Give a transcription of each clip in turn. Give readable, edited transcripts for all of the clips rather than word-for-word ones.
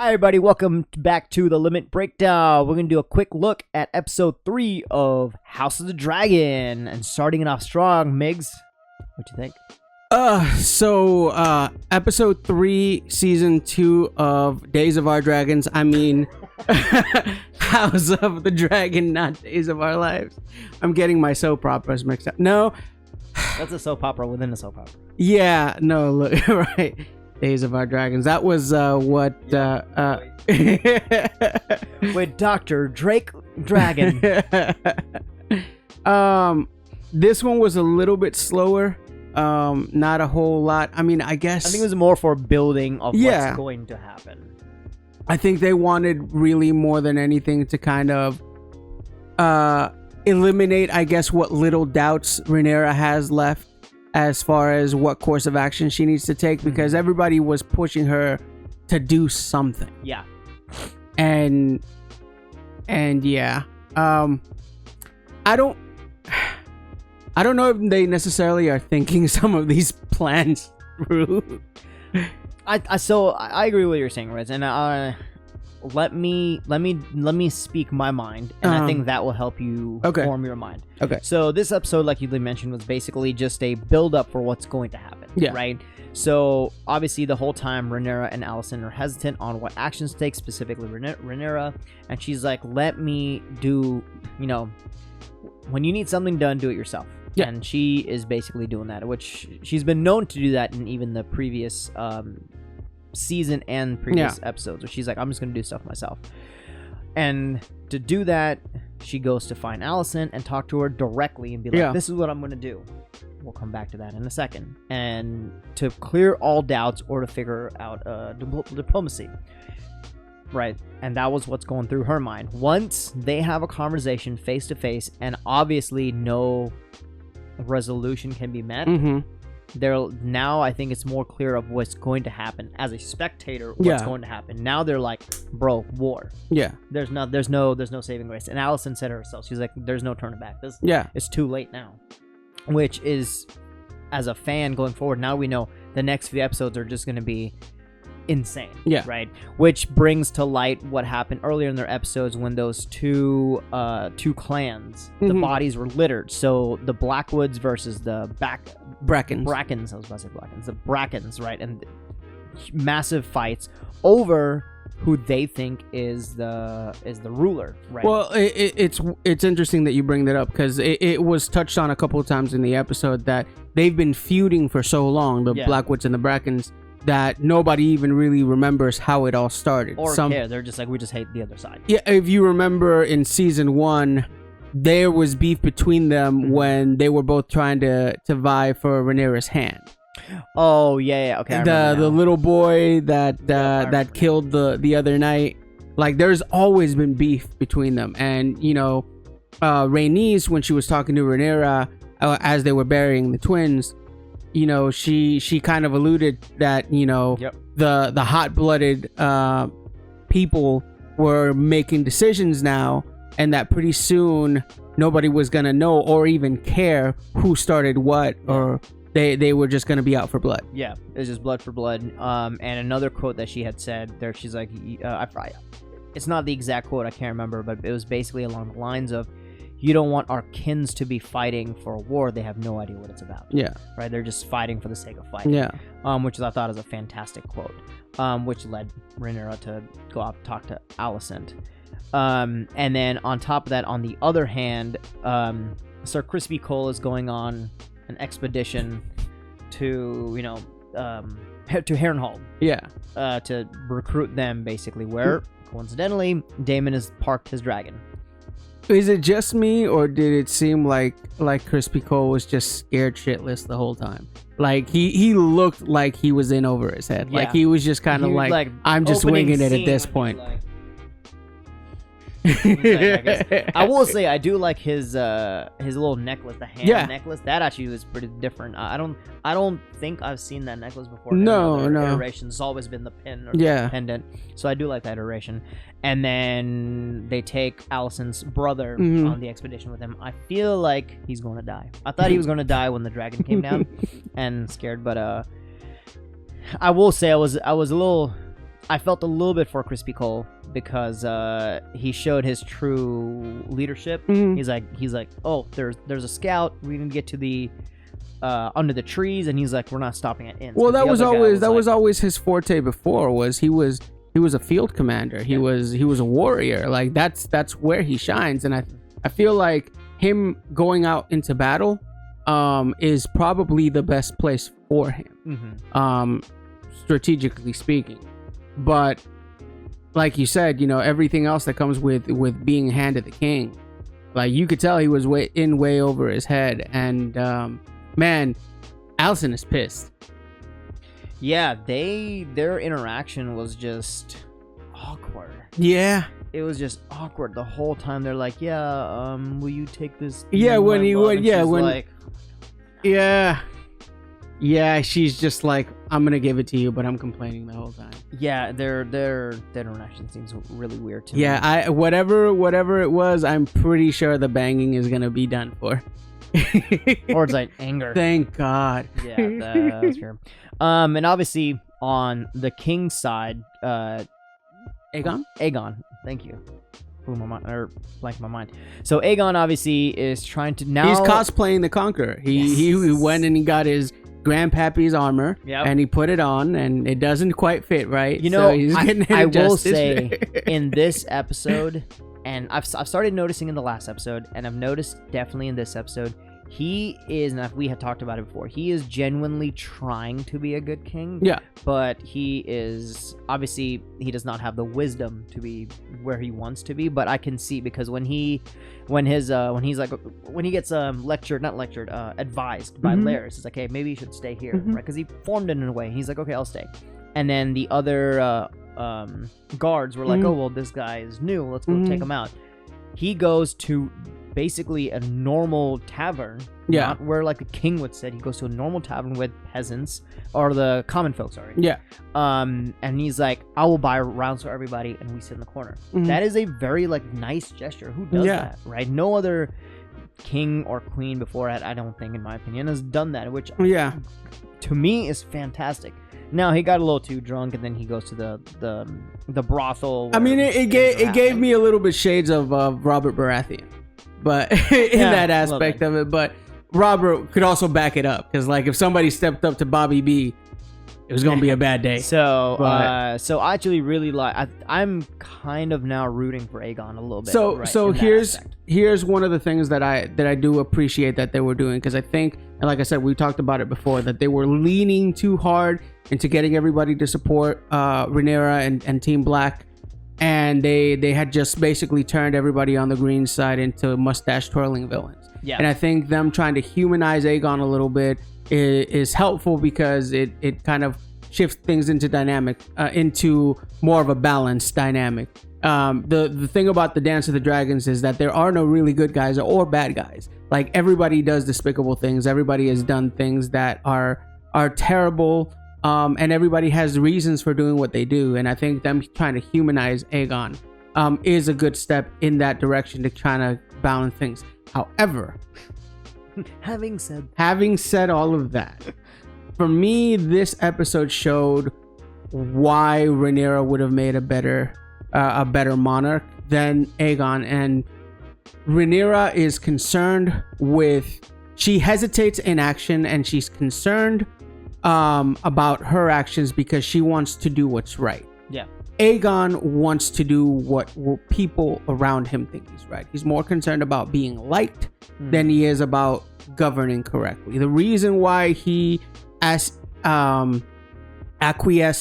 Hi everybody, welcome back to the Limit Breakdown. We're going to do a quick look at episode 3 of House of the Dragon. And starting it off strong, Migs, what you think? Episode 3, season 2 of Days of Our Dragons. I mean, House of the Dragon, not Days of Our Lives. I'm getting my soap operas mixed up. No. That's a soap opera within a soap opera. Yeah, no, look, right. Days of Our Dragons. That was with Dr. Drake Dragon. This one was a little bit slower. Not a whole lot. I mean, I guess I think it was more for building of what's going to happen. I think they wanted really more than anything to kind of eliminate, I guess, what little doubts Rhaenyra has left as far as what course of action she needs to take, because everybody was pushing her to do something. Yeah. And yeah. I don't know if they necessarily are thinking some of these plans through. I agree with what you're saying, Riz, and let me speak my mind, and I think that will help you form your mind. Okay. So this episode, like you mentioned, was basically just a build up for what's going to happen. Yeah. Right. So obviously the whole time Rhaenyra and Alicent are hesitant on what actions to take, specifically Rhaenyra, and she's like, "Let me do. When you need something done, do it yourself." Yeah. And she is basically doing that, which she's been known to do that in even the previous season and previous episodes, where she's like, I'm just gonna do stuff myself. And to do that, she goes to find Alicent and talk to her directly and be like, this is what I'm gonna do. We'll come back to that in a second. And to clear all doubts or to figure out diplomacy. Right. And that was what's going through her mind. Once they have a conversation face to face and obviously no resolution can be met, now I think it's more clear of what's going to happen as a spectator. What's going to happen now? They're like, bro, war. Yeah. There's no saving grace. And Alicent said it herself. She's like, there's no turning back. It's too late now. Which is, as a fan going forward, now we know the next few episodes are just going to be insane. Yeah. Right. Which brings to light what happened earlier in their episodes when those two clans, the bodies were littered. So the Blackwoods versus the Brackens. I was about to say Blackens. The Brackens, right? And massive fights over who they think is the ruler, right? Well, it's interesting that you bring that up, because it was touched on a couple of times in the episode that they've been feuding for so long, the Blackwoods and the Brackens, that nobody even really remembers how it all started. Or care. They're just like, we just hate the other side. Yeah, if you remember in season 1, there was beef between them when they were both trying to vie for Rhaenyra's hand. Oh yeah, okay. The little boy that killed the other night. Like, there's always been beef between them, and Rhaenys, when she was talking to Rhaenyra as they were burying the twins, she kind of alluded that the hot-blooded people were making decisions now, and that pretty soon nobody was gonna know or even care who started what, or they were just gonna be out for blood. Yeah, it's just blood for blood. And another quote that she had said there, she's like, it's not the exact quote, I can't remember, but it was basically along the lines of, you don't want our kins to be fighting for a war they have no idea what it's about. Yeah. Right? They're just fighting for the sake of fighting. Yeah. Which I thought is a fantastic quote. Which led Rhaenyra to go out and talk to Alicent. And then on top of that, on the other hand, Sir Crispy Cole is going on an expedition to, to Harrenhal. Yeah. To recruit them, basically, where, coincidentally, Daemon has parked his dragon. Is it just me, or did it seem like Crispy Cole was just scared shitless the whole time? Like, he looked like he was in over his head. Yeah. Like, he was just kind of like, I'm just winging it at this point. I will say I do like his little necklace, the hand necklace. That actually was pretty different. I don't think I've seen that necklace before. No. Iterations. It's always been the pin or the pendant. So I do like that iteration. And then they take Alicent's brother on the expedition with him. I feel like he's going to die. I thought he was going to die when the dragon came down and scared, but I will say I was a little I felt a little bit for Crispy Cole because he showed his true leadership. He's like, oh, there's a scout. We need to get to the under the trees, and he's like, we're not stopping at inns. Well, that was always his forte before. He was a field commander. He was a warrior. Like that's where he shines, and I feel like him going out into battle is probably the best place for him, strategically speaking. But like you said, everything else that comes with being handed the king, like you could tell he was way over his head. And man, Allison is pissed. Yeah, their interaction was just awkward. Yeah, it was just awkward the whole time. They're like, yeah, will you take this? Yeah, when he would, yeah, when like, yeah, she's just like, I'm gonna give it to you, but I'm complaining the whole time. Yeah, their interaction seems really weird to me. Yeah, whatever it was, I'm pretty sure the banging is gonna be done for. Or it's like anger. Thank God. Yeah, that's true. And obviously on the king's side, Aegon. Thank you. Blew my mind, or blanked my mind. So Aegon obviously is trying to now. He's cosplaying the Conqueror. He went and he got his grandpappy's armor, and he put it on, and it doesn't quite fit right. So he's I will say in this episode, and I've started noticing in the last episode, and I've noticed definitely in this episode, he is, and we had talked about it before, he is genuinely trying to be a good king. Yeah. But he is, obviously, he does not have the wisdom to be where he wants to be, but I can see, because when he gets advised by Laird, it's like, hey, maybe you should stay here, right? Because he formed it in a way. He's like, okay, I'll stay. And then the other guards were like, oh, well, this guy is new. Let's go take him out. He goes to basically a normal tavern, not where like a king would sit. He goes to a normal tavern with peasants, or the common folk, sorry. Yeah. And he's like, I will buy rounds for everybody, and we sit in the corner. That is a very like nice gesture. Who does that, right? No other king or queen before it, I don't think, in my opinion, has done that, which to me is fantastic. Now he got a little too drunk, and then he goes to the brothel. I mean, it gave me a little bit shades of Robert Baratheon, but in that aspect of it. But Robert could also back it up, because like if somebody stepped up to Bobby B, it was gonna be a bad day. So I actually really like. I'm kind of now rooting for Aegon a little bit. So here's one of the things that I do appreciate that they were doing, because I think, and like I said, we talked about it before, that they were leaning too hard into getting everybody to support Rhaenyra and Team Black, and they had just basically turned everybody on the green side into mustache twirling villains. Yeah. And I think them trying to humanize Aegon a little bit is helpful, because it kind of shifts things into more of a balanced dynamic. The thing about the Dance of the Dragons is that there are no really good guys or bad guys. Like, everybody does despicable things. Everybody has done things that are terrible. And everybody has reasons for doing what they do. And I think them trying to humanize Aegon is a good step in that direction, to try to balance things. However, having said all of that, for me, this episode showed why Rhaenyra would have made a better monarch than Aegon. And Rhaenyra is concerned with, she hesitates in action, and she's concerned about her actions because she wants to do what's right. Yeah. Aegon wants to do what people around him think is right. He's more concerned about being liked than he is about governing correctly. The reason why he acquiesced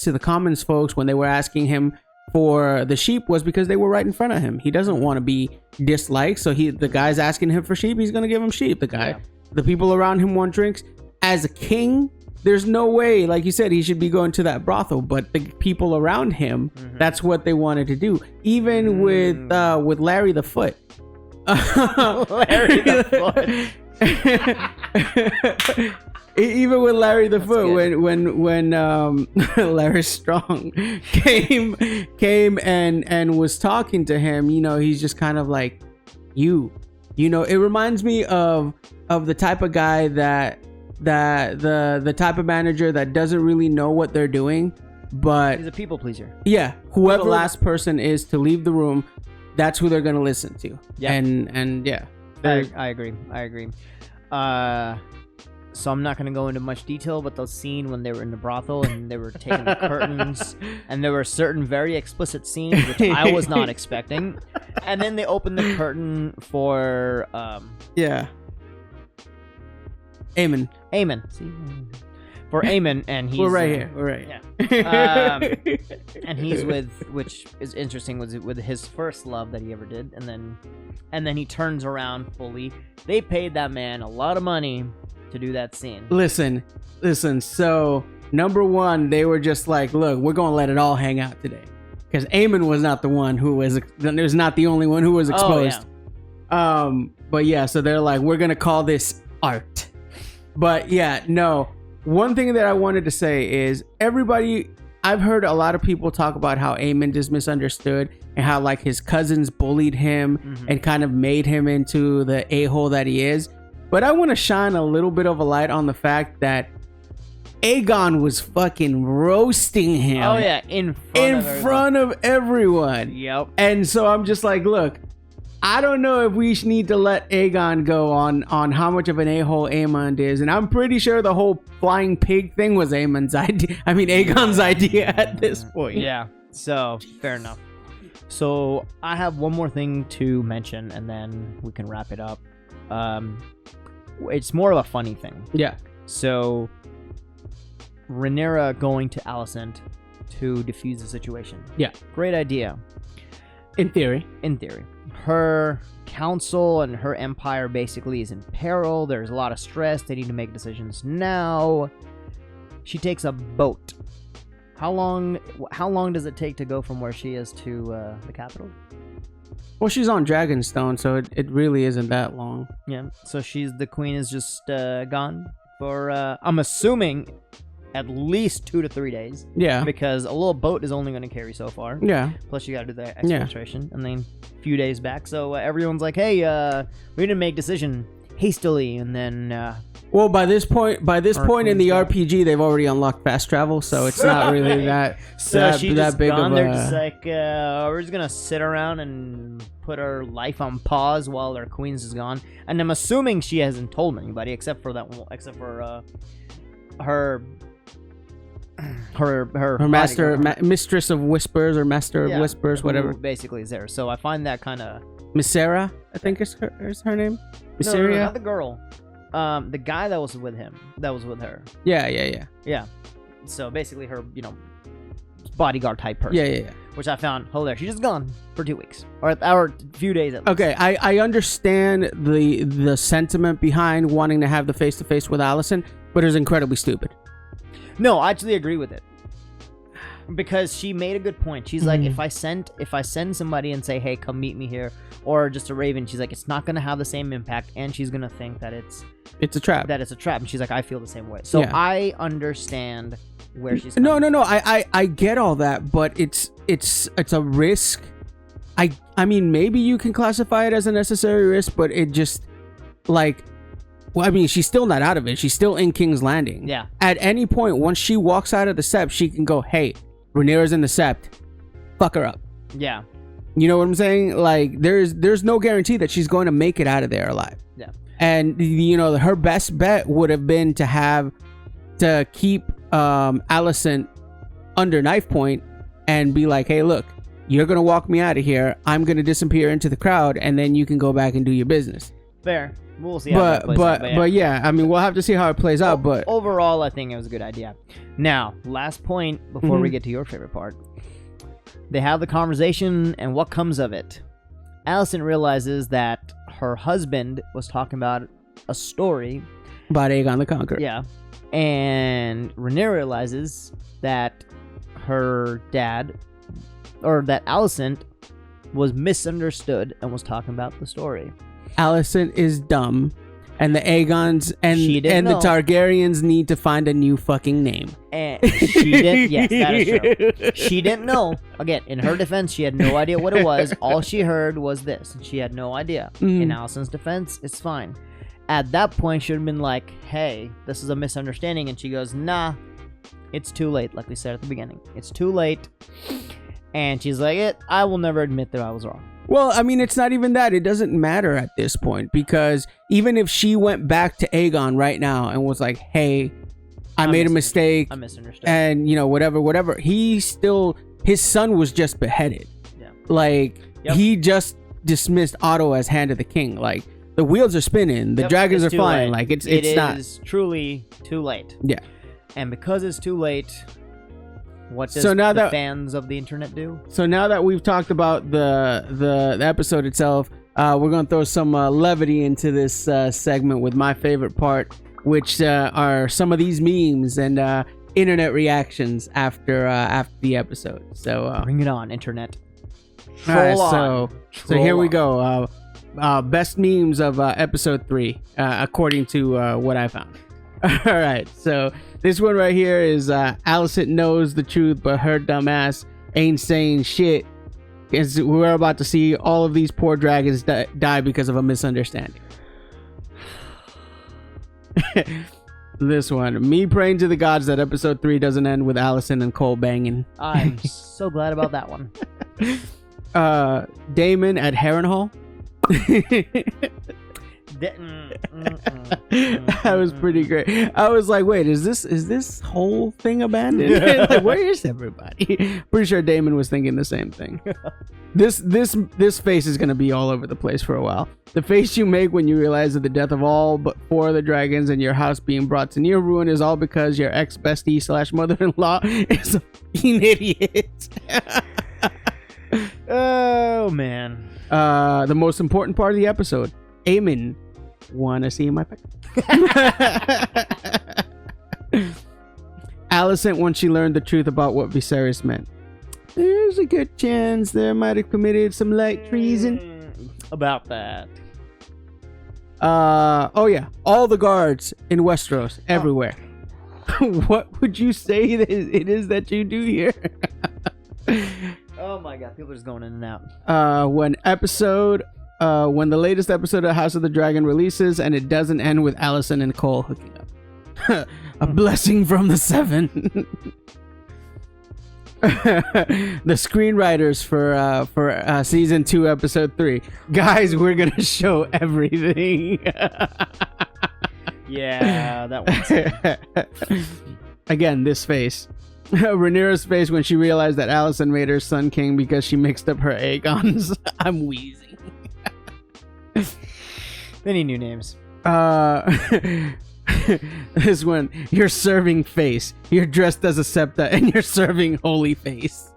to the commons folks when they were asking him for the sheep was because they were right in front of him. He doesn't want to be disliked, so the guy's asking him for sheep, he's going to give him sheep. The people around him want drinks. As a king, there's no way, like you said, he should be going to that brothel, but the people around him, that's what they wanted to do. Even with Larry the Foot. Larry the Foot. Even with Larry the Foot, when Larry Strong came and was talking to him, he's just kind of like, it reminds me of the type of guy that the type of manager that doesn't really know what they're doing, but he's a people pleaser. Yeah, whoever the last person is to leave the room, that's who they're gonna listen to. Yeah, and yeah, I agree. So I'm not going to go into much detail, but the scene when they were in the brothel and they were taking the curtains, and there were certain very explicit scenes which I was not expecting, and then they opened the curtain for Aemon. See? For Aemon, and he's we're right here. We're right. Yeah. And he's with, which is interesting, was with his first love that he ever did, and then he turns around fully. They paid that man a lot of money to do that scene. Listen. So number one, they were just like, look, we're gonna let it all hang out today, because Aemon was not the one who was. There's not the only one who was exposed. Oh, yeah. But yeah, so they're like, we're gonna call this art. But yeah, no. One thing that I wanted to say is I've heard a lot of people talk about how Aemon is misunderstood and how like his cousins bullied him and kind of made him into the a-hole that he is. But I want to shine a little bit of a light on the fact that Aegon was fucking roasting him. Oh yeah, in front of everyone. Yep. And so I'm just like, look, I don't know if we need to let Aegon go on how much of an a-hole Aemon is, and I'm pretty sure the whole flying pig thing was Aegon's idea at this point. Yeah. So fair enough. So I have one more thing to mention, and then we can wrap it up. It's more of a funny thing. Yeah. So Rhaenyra going to Alicent to defuse the situation. Yeah. Great idea. In theory. Her council and her empire basically is in peril. There's a lot of stress. They need to make decisions now. She takes a boat. How long does it take to go from where she is to the capital? Well, she's on Dragonstone, so it really isn't that long. Yeah. So the queen is just gone for I'm assuming at least 2 to 3 days. Yeah. Because a little boat is only going to carry so far. Yeah. Plus you got to do the exfiltration and then a few days back. So everyone's like, hey, we didn't make decision hastily, and then. Well, by this point in the RPG, they've already unlocked fast travel, so it's not really that. That big gone. Of a. They're just like, we're just gonna sit around and put our life on pause while our queen's is gone. And I'm assuming she hasn't told anybody except for her mistress of whispers, or master of whispers, whatever. Basically is there. So I find that kind of. Misera, I think is her name. No, not the girl. The guy that was with her. Yeah. So basically her, bodyguard type person. Yeah. Which I found hilarious. She's just gone for 2 weeks or a few days at least. Okay, I understand the sentiment behind wanting to have the face-to-face with Alicent, but it was incredibly stupid. No, I actually agree with it. Because she made a good point. She's like, if I send somebody and say, hey, come meet me here, or just a raven, she's like, it's not going to have the same impact, and she's going to think that it's a trap. That it's a trap. And she's like, I feel the same way. So yeah. I understand where she's coming from. No. I get all that, but it's a risk. I mean, maybe you can classify it as a necessary risk, but it just, like, well, I mean, she's still not out of it. She's still in King's Landing. Yeah. At any point, once she walks out of the Sept, she can go, hey, Rhaenyra's in the Sept. Fuck her up. Yeah. You know what I'm saying? Like, there's no guarantee that she's going to make it out of there alive. Yeah. And, her best bet would have been to keep Alicent under knife point and be like, hey, look, you're going to walk me out of here. I'm going to disappear into the crowd, and then you can go back and do your business. Fair. We'll see how that plays out. But yeah, I mean, we'll have to see how it plays out. But overall, I think it was a good idea. Now, last point before we get to your favorite part. They have the conversation, and what comes of it? Alicent realizes that her husband was talking about a story about Aegon the Conqueror. Yeah. And Rhaenyra realizes that her dad, or that Alicent, was misunderstood and was talking about the story. Alicent is dumb, and the Aegons and the Targaryens need to find a new fucking name. And she didn't. Yes, that is true. She didn't know. Again, in her defense, she had no idea what it was. All she heard was this. She had no idea. In Alicent's defense, it's fine. At that point, she would have been like, hey, this is a misunderstanding. And she goes, nah, It's too late, like we said at the beginning. It's too late. And she's like, I will never admit that I was wrong. Well, I mean, it's not even that. It doesn't matter at this point, because even if she went back to Aegon right now and was like, hey, I made a mistake. I misunderstood. And, whatever. His son was just beheaded. Yeah. Like, he just dismissed Otto as hand of the king. Like, the wheels are spinning. The dragons are flying. Like, it's not. It is truly too late. Yeah. And because it's too late, what does the fans of the internet do? So now that we've talked about the episode itself, we're going to throw some levity into this segment with my favorite part, which are some of these memes and internet reactions after the episode. So bring it on, internet. All right, so here we go. Best memes of episode 3, according to what I found. All right, so this one right here is Alicent knows the truth, but her dumbass ain't saying shit. We're about to see all of these poor dragons die because of a misunderstanding. This one, me praying to the gods that episode 3 doesn't end with Alicent and Cole banging. I'm so glad about that one. Damon at Harrenhal. That was pretty great. I was like, wait, is this whole thing abandoned? Like, where is everybody? Pretty sure Damon was thinking the same thing. This face is gonna be all over the place for a while. The face you make when you realize that the death of all but 4 of the dragons and your house being brought to near ruin is all because your ex-bestie / mother-in-law is a fucking idiot. Oh man. The most important part of the episode. Aemon, wanna see my pic? Alicent, when she learned the truth about what Viserys meant, there's a good chance they might have committed some light treason. About that. Oh yeah, all the guards in Westeros, everywhere. What would you say that it is that you do here? Oh my god, people are just going in and out. When the latest episode of House of the Dragon releases and it doesn't end with Alicent and Cole hooking up. A blessing from the 7. The screenwriters for season 2 episode 3. Guys, we're gonna show everything. Yeah, that one's again, this face. Rhaenyra's face when she realized that Alicent made her son king because she mixed up her Aegons. I'm wheezing. They need new names. This one, you're serving face. You're dressed as a septa and you're serving holy face.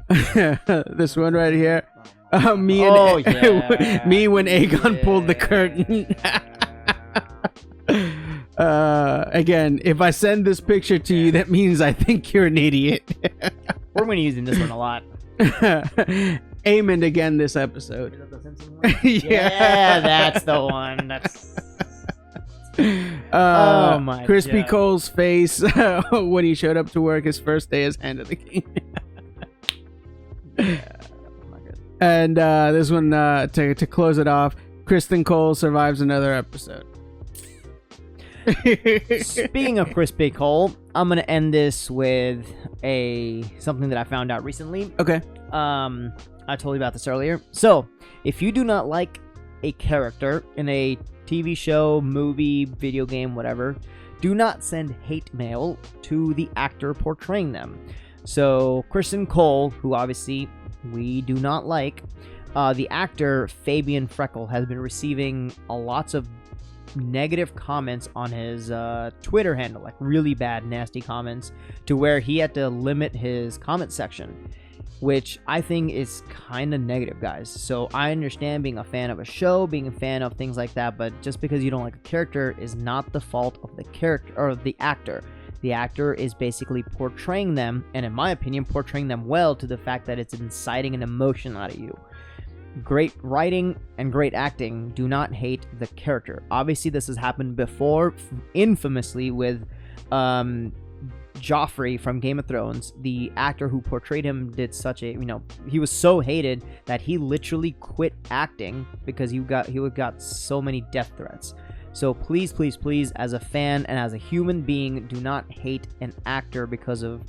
This one right here. Me when Aegon pulled the curtain. Again, if I send this picture to you, that means I think you're an idiot. We're going to be using this one a lot. Aemond again this episode. Yeah, that's the one. That's oh my Crispy God. Cole's face when he showed up to work his first day as Hand of the King. And this one to close it off, Kristen Cole survives another episode. Speaking of Crispy Cole, I'm gonna end this with something that I found out recently. Okay. I told you about this earlier. So, if you do not like a character in a TV show, movie, video game, whatever, do not send hate mail to the actor portraying them. So, Kristen Cole, who obviously we do not like, the actor Fabian Freckle has been receiving lots of negative comments on his Twitter handle, like really bad, nasty comments, to where he had to limit his comment section, which I think is kind of negative, guys. So I understand being a fan of a show, being a fan of things like that, but just because you don't like a character is not the fault of the character or the actor. The actor is basically portraying them, and in my opinion, portraying them well, to the fact that it's inciting an emotion out of you. Great writing and great acting. Do not hate the character. Obviously, this has happened before, infamously, with Joffrey from Game of Thrones. The actor who portrayed him did such a, he was so hated that he literally quit acting because he got so many death threats. So please, please, please, as a fan and as a human being, do not hate an actor because of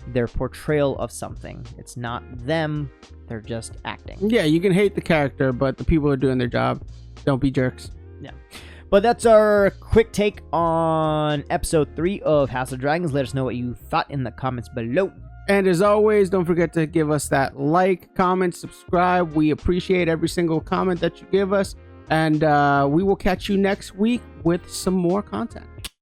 their portrayal of something. It's not them, they're just acting. Yeah, you can hate the character, but the people are doing their job. Don't be jerks. Yeah. But that's our quick take on episode 3 of House of Dragons. Let us know what you thought in the comments below. And as always, don't forget to give us that like, comment, subscribe. We appreciate every single comment that you give us. And we will catch you next week with some more content.